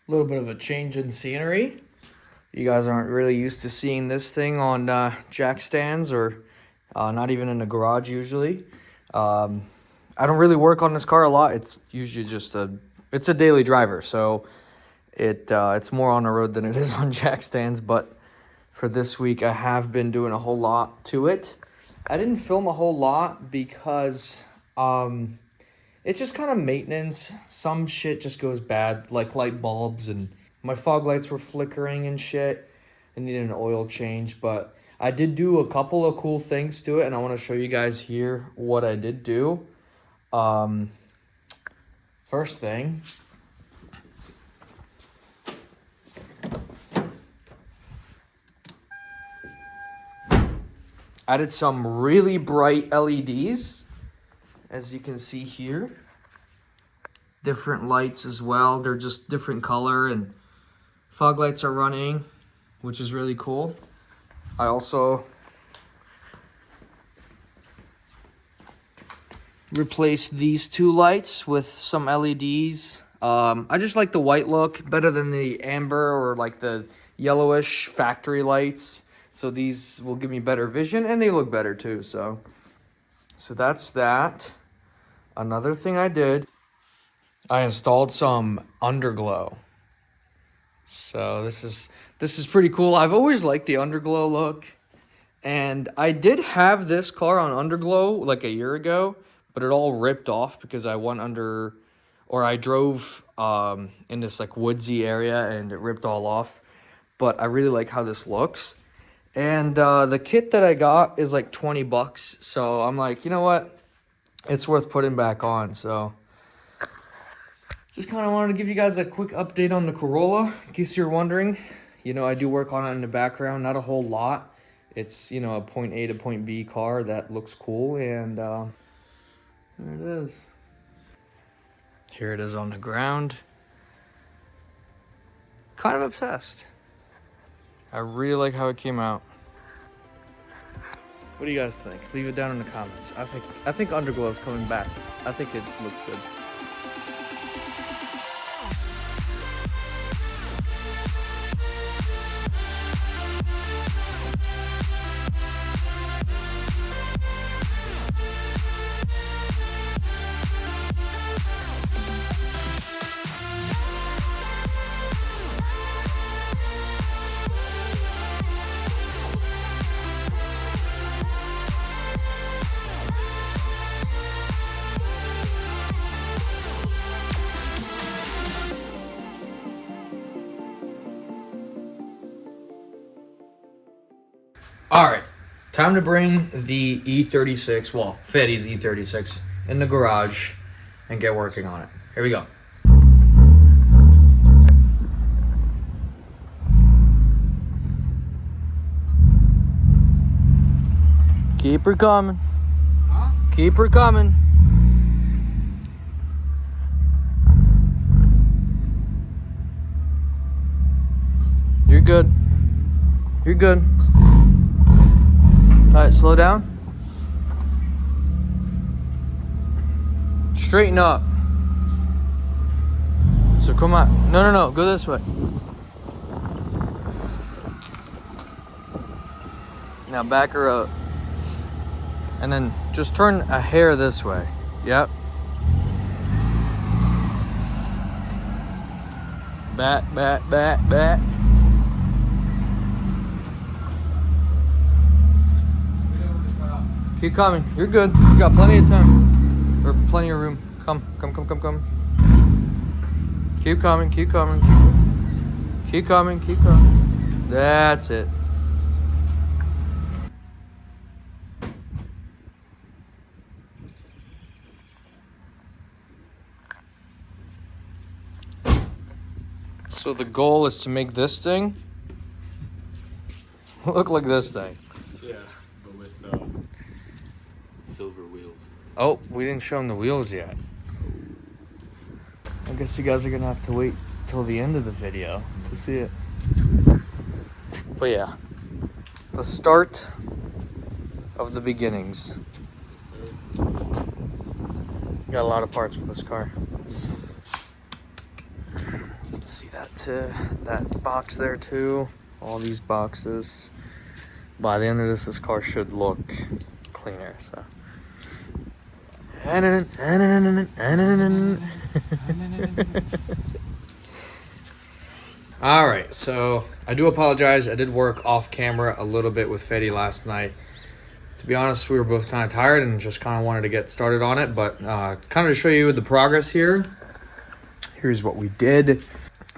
A little bit of a change in scenery. You guys aren't really used to seeing this thing on jack stands or not even in the garage usually. I don't really work on this car a lot. It's usually just it's a daily driver, so it's more on the road than it is on jack stands. But for this week, I have been doing a whole lot to it. I didn't film a whole lot because it's just kind of maintenance. Some shit just goes bad, like light bulbs, and my fog lights were flickering and shit. I needed an oil change, but I did do a couple of cool things to it, and I want to show you guys here what I did do. First thing, added some really bright LEDs, as you can see here. Different lights as well. They're just different color, and fog lights are running, which is really cool. I also replaced these two lights with some LEDs. I just like the white look better than the amber or like the yellowish factory lights. So these will give me better vision, and they look better too. So that's that. Another thing I did, I installed some underglow. So this is pretty cool. I've always liked the underglow look, and I did have this car on underglow like a year ago, but it all ripped off because I went under, or I drove in this like woodsy area and it ripped all off. But I really like how this looks. And the kit that I got is like $20. So I'm like, you know what? It's worth putting back on. So just kind of wanted to give you guys a quick update on the Corolla, in case you're wondering. You know, I do work on it in the background, not a whole lot. It's, you know, a point A to point B car that looks cool, and there it is. Here it is on the ground. Kind of obsessed. I really like how it came out. What do you guys think? Leave it down in the comments. I think underglow is coming back. I think it looks good. All right, time to bring the E36, well, Fadys E36 in the garage and get working on it. Here we go. Keep her coming. Huh? Keep her coming. You're good. You're good. All right, slow down. Straighten up. So come on. No. Go this way. Now back her up. And then just turn a hair this way. Yep. Back. Keep coming. You're good. You got plenty of time. Or plenty of room. Come. Keep coming. Keep coming. That's it. So the goal is to make this thing look like this thing. Yeah, but with silver wheels. Oh, we didn't show them the wheels yet. I guess you guys are gonna have to wait till the end of the video to see it. But yeah, the start of the beginnings. Got a lot of parts for this car. See that box there too. All these boxes. By the end of this car should look cleaner. So. All right, so I do apologize. I did work off camera a little bit with Faddy last night. To be honest, we were both kind of tired and just kind of wanted to get started on it. But kind of to show you the progress here, here's what we did.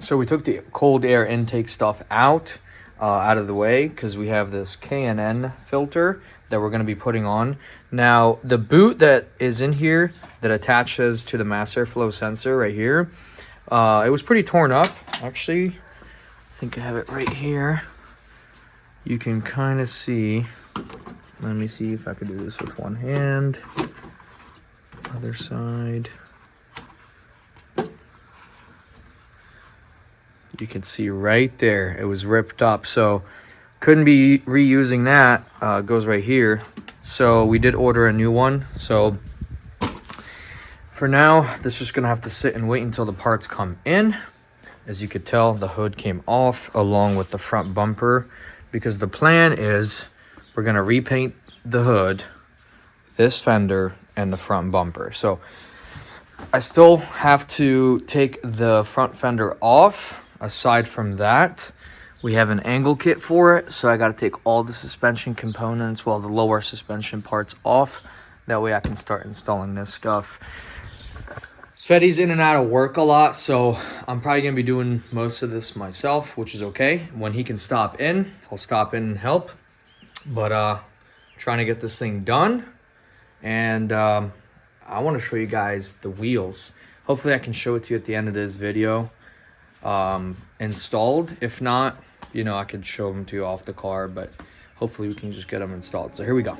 So we took the cold air intake stuff out of the way because we have this K&N filter that we're going to be putting on. Now, the boot that is in here that attaches to the mass airflow sensor right here, it was pretty torn up. Actually, I think I have it right here. You can kind of see. Let me see if I could do this with one hand. Other side. You can see right there, it was ripped up. So couldn't be reusing that. It goes right here. So we did order a new one. So for now, this is just gonna have to sit and wait until the parts come in. As you could tell, the hood came off along with the front bumper because the plan is we're gonna repaint the hood, this fender, and the front bumper. So I still have to take the front fender off. Aside from that, we have an angle kit for it. So I gotta take all the suspension components, well, the lower suspension parts off. That way I can start installing this stuff. Feddy's in and out of work a lot, so I'm probably gonna be doing most of this myself, which is okay. When he can stop in, I'll stop in and help. But trying to get this thing done. And I wanna show you guys the wheels. Hopefully I can show it to you at the end of this video. Installed. If not, you know, I could show them to you off the car, but hopefully we can just get them installed. So here we go.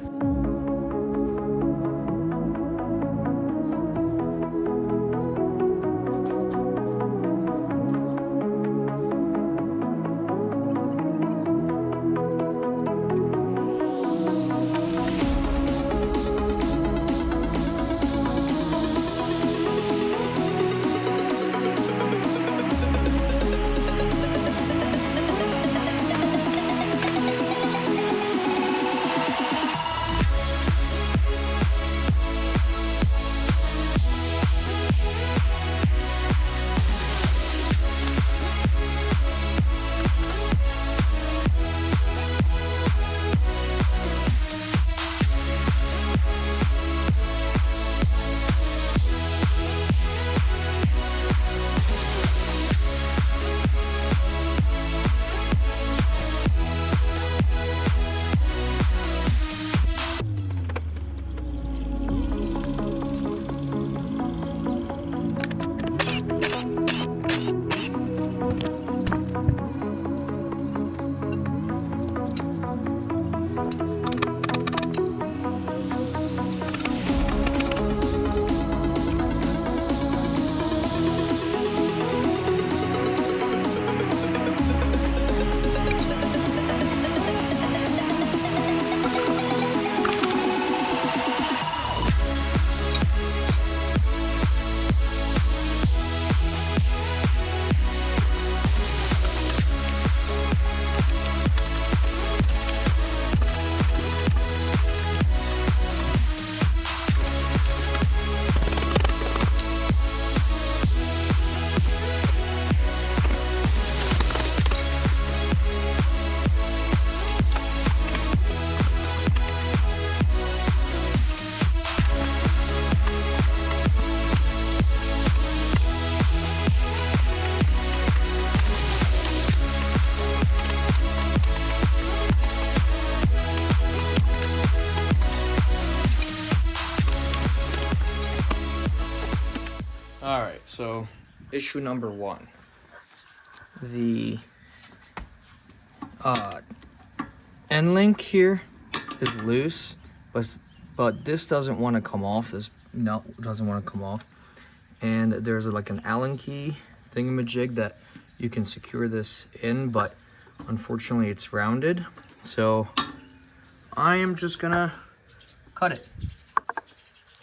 All right, so issue number one. The end link here is loose, but this doesn't want to come off. This nut doesn't want to come off. And there's like an Allen key thingamajig that you can secure this in, but unfortunately it's rounded. So I am just gonna cut it.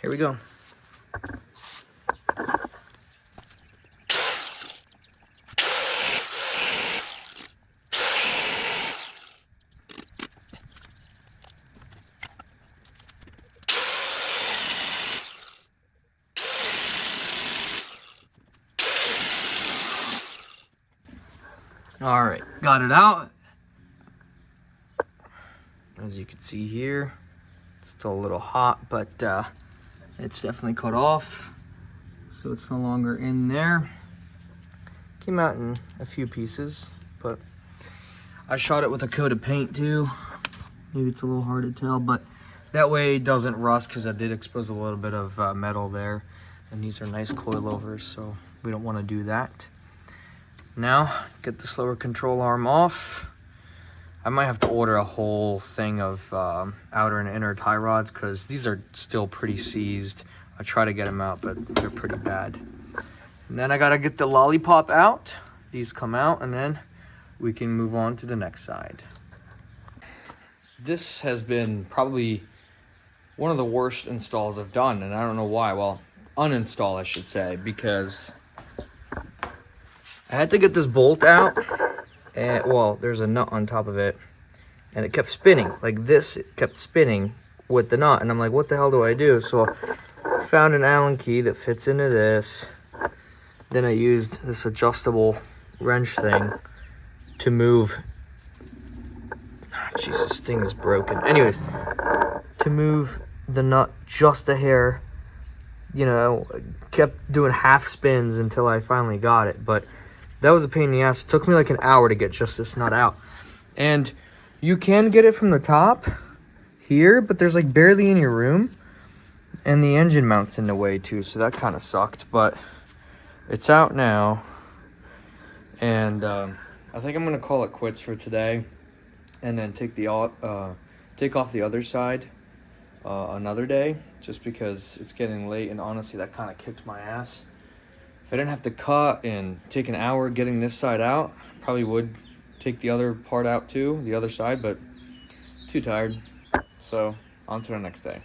Here we go. All right, got it out. As you can see here, it's still a little hot, but it's definitely cut off. So it's no longer in there. Came out in a few pieces, but I shot it with a coat of paint too. Maybe it's a little hard to tell, but that way it doesn't rust because I did expose a little bit of metal there. And these are nice coilovers, so we don't want to do that. Now, get this lower control arm off. I might have to order a whole thing of outer and inner tie rods because these are still pretty seized. I try to get them out, but they're pretty bad. And then I gotta get the lollipop out. These come out, and then we can move on to the next side. This has been probably one of the worst installs I've done, and I don't know why. Well, uninstall, I should say, because I had to get this bolt out, and well, there's a nut on top of it, and it kept spinning like this. It kept spinning with the nut, and I'm like, what the hell do I do? So I found an Allen key that fits into this. Then I used this adjustable wrench thing to move. Jesus, this thing is broken. Anyways, to move the nut just a hair, you know, kept doing half spins until I finally got it. But that was a pain in the ass. It took me like an hour to get just this nut out. And you can get it from the top here, but there's like barely any room. And the engine mounts in the way too, so that kind of sucked. But it's out now. And I think I'm going to call it quits for today. And then take off the other side another day, just because it's getting late, and honestly that kind of kicked my ass. If I didn't have to cut and take an hour getting this side out, probably would take the other part out too, the other side, but too tired. So on to the next day.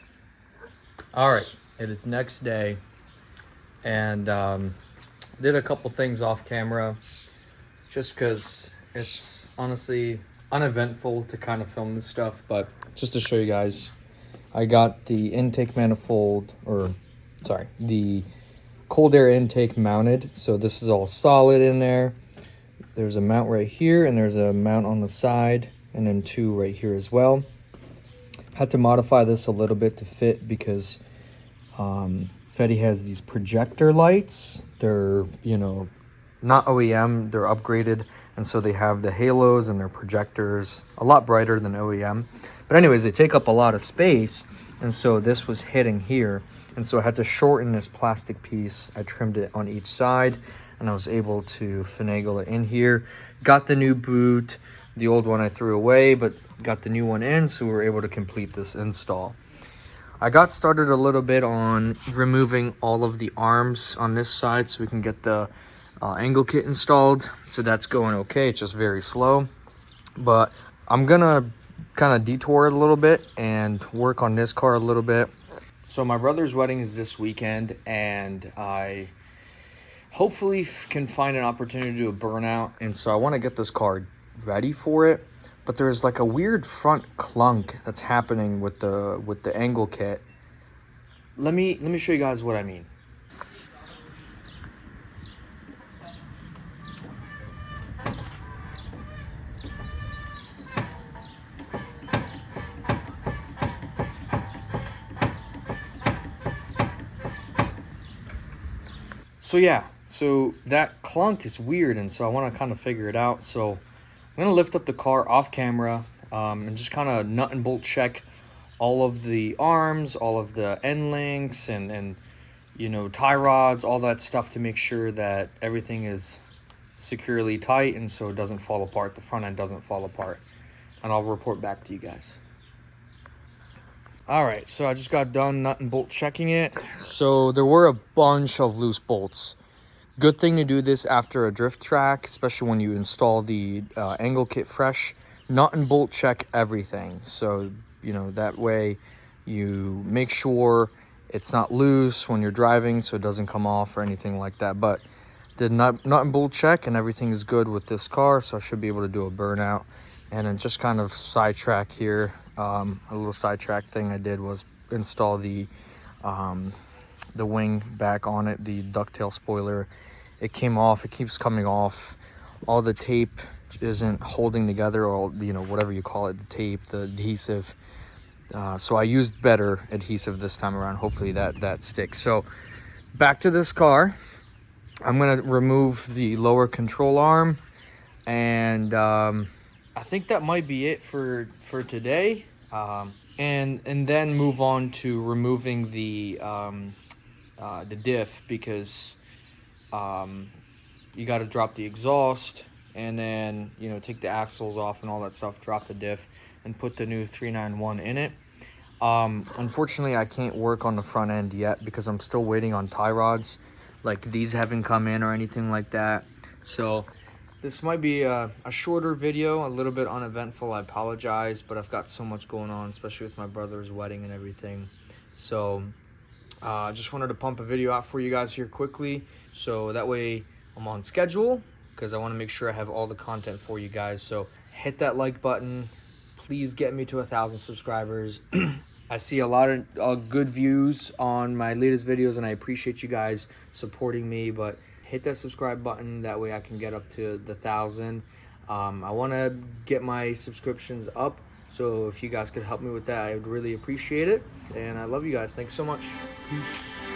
All right, it is next day, and did a couple things off camera just because it's honestly uneventful to kind of film this stuff. But just to show you guys, I got the intake manifold, or sorry, the cold air intake mounted. So this is all solid in there. There's a mount right here, and there's a mount on the side, and then two right here as well. Had to modify this a little bit to fit because Fedy has these projector lights. They're, you know, not OEM, they're upgraded, and so they have the halos and their projectors a lot brighter than OEM. But anyways, they take up a lot of space, and so this was hitting here, and so I had to shorten this plastic piece. I trimmed it on each side, and I was able to finagle it in here. Got the new boot. The old one I threw away, but got the new one in, so we were able to complete this install. I got started a little bit on removing all of the arms on this side so we can get the angle kit installed. So that's going okay. It's just very slow, but I'm gonna kind of detour it a little bit and work on this car a little bit. So my brother's wedding is this weekend, and I hopefully can find an opportunity to do a burnout, and so I want to get this car ready for it. But there's like a weird front clunk that's happening with the angle kit. Let me show you guys what I mean. So yeah, so that clunk is weird, and so I want to kind of figure it out. So I'm gonna lift up the car off camera and just kind of nut and bolt check all of the arms, all of the end links, and you know, tie rods, all that stuff, to make sure that everything is securely tight and so it doesn't fall apart. The front end doesn't fall apart, and I'll report back to you guys. All right, so I just got done nut and bolt checking it. So there were a bunch of loose bolts. Good thing to do this after a drift track, especially when you install the angle kit fresh. Nut and bolt check everything. So, you know, that way you make sure it's not loose when you're driving so it doesn't come off or anything like that. But did nut and bolt check, and everything is good with this car, so I should be able to do a burnout. And then just kind of sidetrack here. A little sidetrack thing I did was install the wing back on it, the ducktail spoiler. It came off. It keeps coming off. All the tape isn't holding together, or you know, whatever you call it, the tape, the adhesive. So I used better adhesive this time around. Hopefully that sticks. So back to this car. I'm gonna remove the lower control arm, and I think that might be it for today. And then move on to removing the diff, because you got to drop the exhaust, and then, you know, take the axles off and all that stuff, drop the diff, and put the new 391 in it. Unfortunately, I can't work on the front end yet because I'm still waiting on tie rods. Like, these haven't come in or anything like that. So this might be a shorter video, a little bit uneventful. I apologize, but I've got so much going on, especially with my brother's wedding and everything. So just wanted to pump a video out for you guys here quickly, so that way I'm on schedule, because I want to make sure I have all the content for you guys. So hit that like button. Please get me to 1,000 subscribers. I see a lot of good views on my latest videos, and I appreciate you guys supporting me, but hit that subscribe button. That way I can get up to the 1,000. I want to get my subscriptions up, so if you guys could help me with that, I would really appreciate it. And I love you guys. Thanks so much. Peace.